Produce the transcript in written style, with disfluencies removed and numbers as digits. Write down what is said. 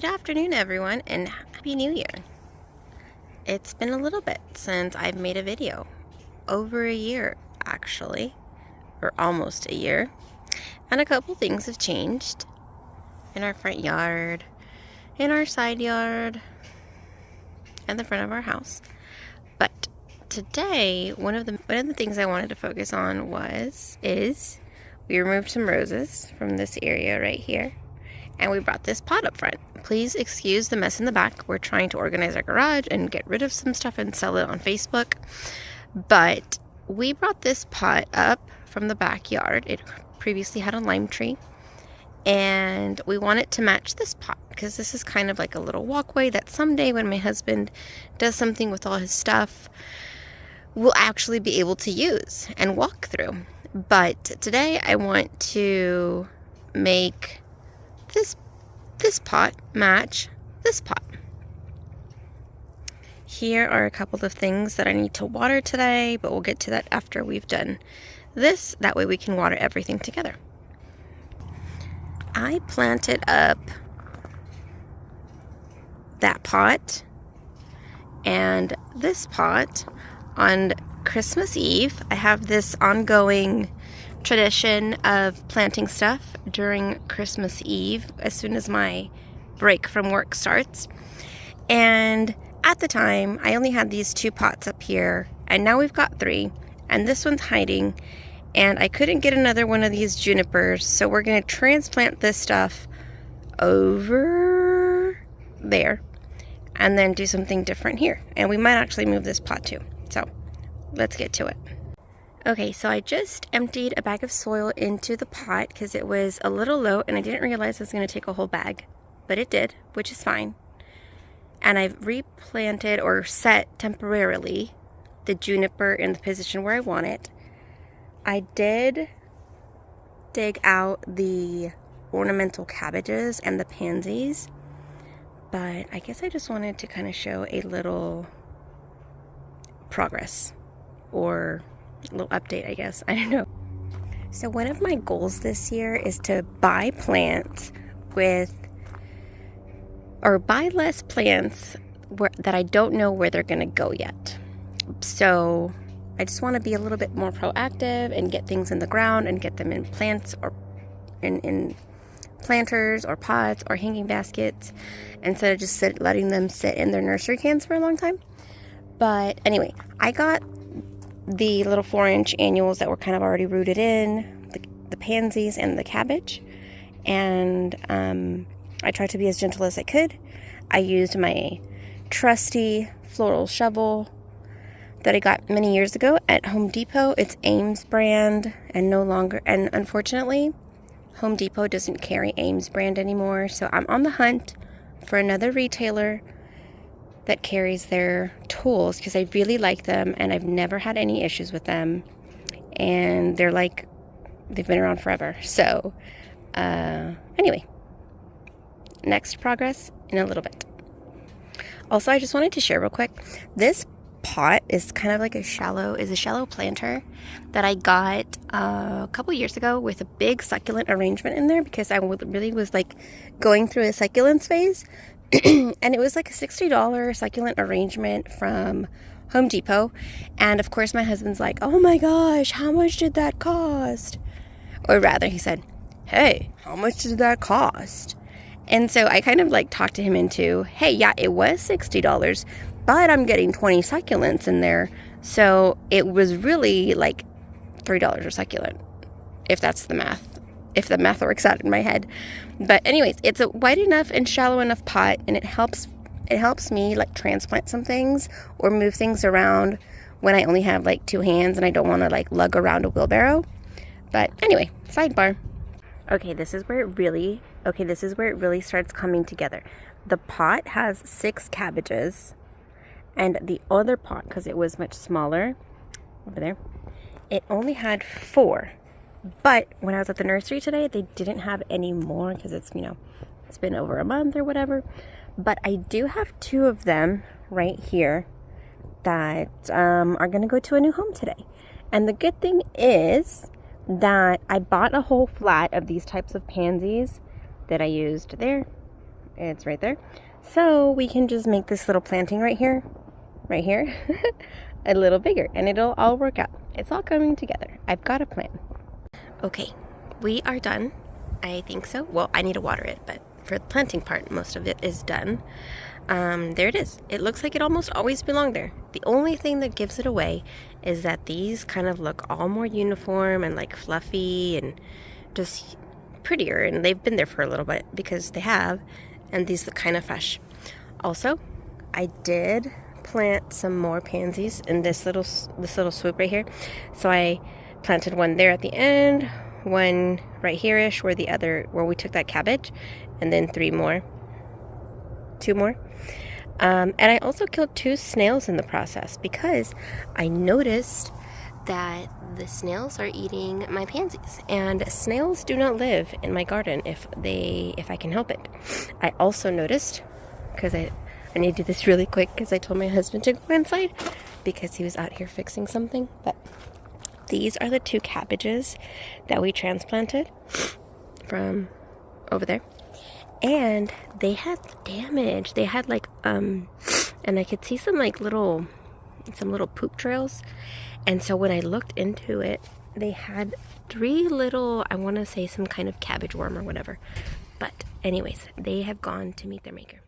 Good afternoon, everyone, and Happy New Year. It's been a little bit since I've made a video. Over a year, actually, or almost a year. And a couple things have changed in our front yard, in our side yard, and the front of our house. But today, one of the things I wanted to focus on is we removed some roses from this area right here. And we brought this pot up front. Please excuse the mess in the back. We're trying to organize our garage and get rid of some stuff and sell it on Facebook. But we brought this pot up from the backyard. It previously had a lime tree. And we want it to match this pot because this is kind of like a little walkway that someday when my husband does something with all his stuff, we'll actually be able to use and walk through. But today I want to make this pot match this pot. Here are a couple of things that I need to water today, but we'll get to that after we've done this. That way we can water everything together. I planted up that pot and this pot on Christmas Eve. I have this ongoing tradition of planting stuff during Christmas Eve as soon as my break from work starts. And at the time, I only had these 2 pots up here, and now we've got 3, and this one's hiding, and I couldn't get another one of these junipers, so we're going to transplant this stuff over there and then do something different here. And we might actually move this pot too. So let's get to it. Okay, so I just emptied a bag of soil into the pot because it was a little low and I didn't realize it was going to take a whole bag, but it did, which is fine. And I've replanted or set temporarily the juniper in the position where I want it. I did dig out the ornamental cabbages and the pansies, but I guess I just wanted to kind of show a little progress or a little update, I guess. I don't know. So one of my goals this year is to buy plants buy less plants that I don't know where they're going to go yet. So I just want to be a little bit more proactive and get things in the ground and get them in plants or in planters or pots or hanging baskets instead of just letting them sit in their nursery cans for a long time. But anyway, I got the little 4-inch annuals that were kind of already rooted in, the pansies and the cabbage, and I tried to be as gentle as I could. I used my trusty floral shovel that I got many years ago at Home Depot. It's Ames brand and unfortunately Home Depot doesn't carry Ames brand anymore, so I'm on the hunt for another retailer that carries their tools because I really like them and I've never had any issues with them, and they've been around forever. So anyway, next progress in a little bit. Also, I just wanted to share real quick, this pot is kind of like a shallow planter that I got a couple years ago with a big succulent arrangement in there because I really was like going through a succulents phase. And it was like a $60 succulent arrangement from Home Depot. And of course my husband's like, oh my gosh, how much did that cost? Or rather, he said, hey, how much did that cost? And so I kind of like talked to him into, hey, yeah, it was $60, but I'm getting 20 succulents in there. So it was really like $3 a succulent, if that's the math. If the math works out in my head. But anyways, it's a wide enough and shallow enough pot, and it helps me like transplant some things or move things around when I only have like 2 hands and I don't want to like lug around a wheelbarrow. But anyway, sidebar. Okay, this is where it really starts coming together. The pot has 6 cabbages, and the other pot, because it was much smaller over there, it only had 4. But when I was at the nursery today, they didn't have any more because it's been over a month or whatever. But I do have 2 of them right here that are going to go to a new home today. And the good thing is that I bought a whole flat of these types of pansies that I used there It's right there. So we can just make this little planting right here, a little bigger, and it'll all work out. It's all coming together. I've got a plan. Okay, we are done. I think so. Well, I need to water it, but for the planting part, most of it is done. There it is. It looks like it almost always belonged there. The only thing that gives it away is that these kind of look all more uniform and like fluffy and just prettier, and they've been there for a little bit because they have, and these look kind of fresh. Also, I did plant some more pansies in this little swoop right here. So I planted one there at the end, one right here-ish where we took that cabbage, and then two more. And I also killed 2 snails in the process because I noticed that the snails are eating my pansies, and snails do not live in my garden if I can help it. I also noticed, because I need to do this really quick because I told my husband to go inside because he was out here fixing something, but these are the 2 cabbages that we transplanted from over there. And they had damage. They had like, and I could see some little poop trails. And so when I looked into it, they had 3 little, I want to say some kind of cabbage worm or whatever. But anyways, they have gone to meet their maker.